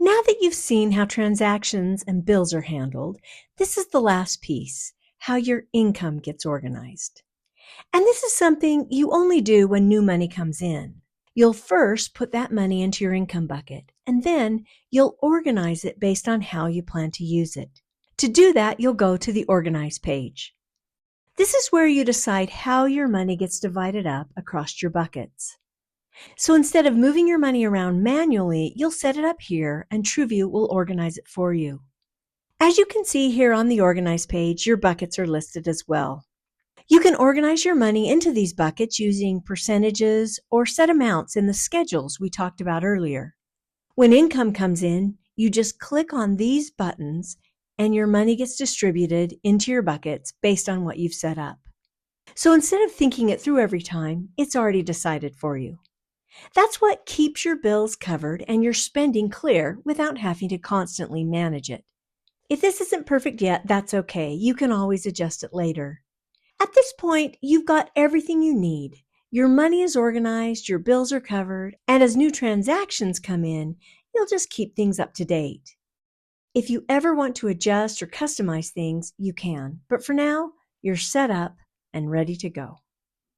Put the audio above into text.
Now that you've seen how transactions and bills are handled, this is the last piece, how your income gets organized. And this is something you only do when new money comes in. You'll first put that money into your income bucket, and then you'll organize it based on how you plan to use it. To do that, you'll go to the Organize page. This is where you decide how your money gets divided up across your buckets. So instead of moving your money around manually, you'll set it up here and TrueView will organize it for you. As you can see here on the Organize page, your buckets are listed as well. You can organize your money into these buckets using percentages or set amounts in the schedules we talked about earlier. When income comes in, you just click on these buttons and your money gets distributed into your buckets based on what you've set up. So instead of thinking it through every time, it's already decided for you. That's what keeps your bills covered and your spending clear without having to constantly manage it. If this isn't perfect yet, that's okay. You can always adjust it later. At this point, you've got everything you need. Your money is organized, your bills are covered, and as new transactions come in, you'll just keep things up to date. If you ever want to adjust or customize things, you can. But for now, you're set up and ready to go.